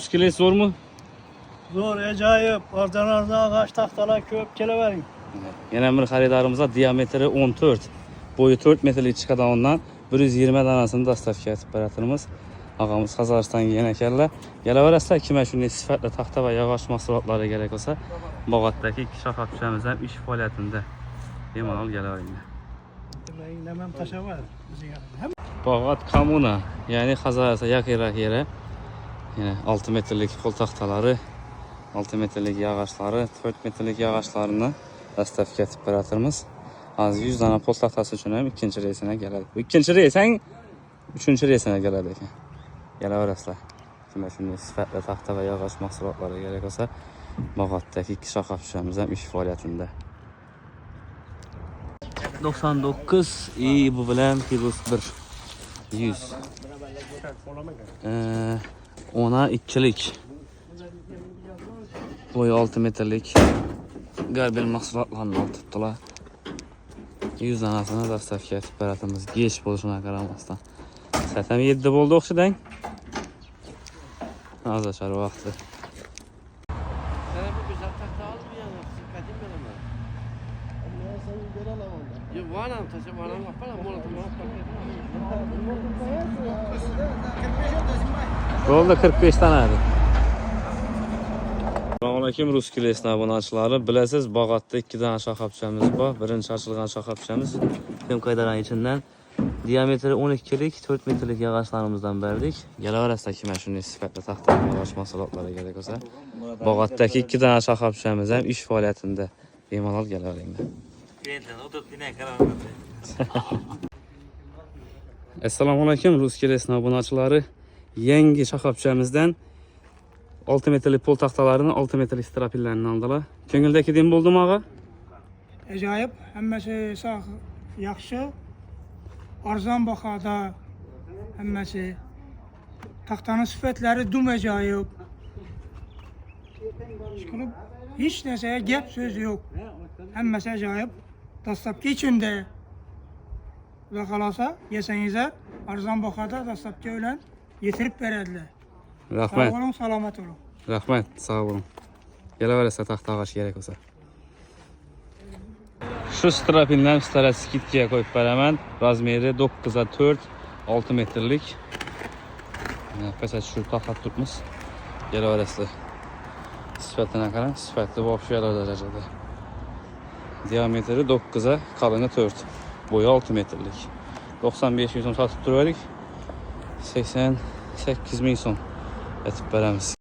İskelet zor mu? Zor, acayip. Oradan ağaç tahtalar köp kelevering. Yana bir xaridarımıza diametri 14, boyu 4 metrlik çıkadan ondan 120 danasını dastavka etib baratırımız. Ağamız Qazaristan yiyen ekerler. Geleverəslər kimə şunday sifətlə taxta və yağaç mahsulatları gerek olsa, Bağatdakı inkişaf akşamımızdan iş fəaliyyətində bemalol geleverіңlər. İnlemem taşa var. Bağat Komuna, yani Qazaristan yakın yere yine 6 metrelik kol taxtaları, 6 metrelik yağaçları, 4 metrelik yağaçlarını dastavka etib baratırımız. Az 100 dana pol taxtası üçün hem ikinci reysinə gələk. Bu ikinci reysən, üçüncü reysinə gələk. Gələverəslər. Kimə şunday sifətlə taxta və yağaç mahsulatları gerek olsa, Bağatdakı inkişaf akşamımızdan iş fəaliyyətində. 99 bu bilen plus 1 100 ona 2'lik boyu 6 metrelik garbel mahsulatlarını tuttular. 100 danasını dastavka etib baratımız geç buluşuna qaramasdan. Sətəm 7 oldu oxşudan. Az açar vaxtı. Rolda 45 tanədir. Selamünaleyküm Ruskili esnafınaçıları. Biləsiz, Bağatda 2 dana şaxapçamız var. Birinci açılğan şaxapçamız tüm qaydaran içindən diametri 12'lik 4 metrelik yağaçlarımızdan verdik. Gələverəslər kimə şunday sifətlə taxta yağaç mahsulatları gerek olsa, Bağatdakı 2 dana şaxapçamız hem iş fəaliyyətində bemalol gələverіңlər. Selamünaleyküm Ruskili esnafınaçıları. Yengi şaxapçamızdan 6 metrelik pol taxtalarını 6 metrelik strapillerini aldılar. Köngüldəki dem oldu mu ağa? Acayip. Həmməsi sağ, yaxşı. Arzan baxada həmməsi. Taxtanın sifətləri dum acayip. Çıxılıb hiç nəsəyə gəp söz yok. Həmməsi acayip. Dastavka içində və qalasa yesənizə arzan baxada dastavka ilə yetirib verədilər. Rahmet. Sağ olun, salamat olun. Rahmet, sağ olun. Gələverəslər taxta ağaç gerek olsa. Şu strapindən stara skitkiyə qoyub bərəmən. Razmeri 9'a 4, 6 metrelik. Pəsə şu taxat tutmuş. Gələverəslər. Sifətinə qaran, sifətli bu opşiyalar dərəcədə. Diametri 9'a, kalını 4. Boyu 6 metrelik. 95 milyon satıb duruyoruz. 88 milyon etib bərəmiz.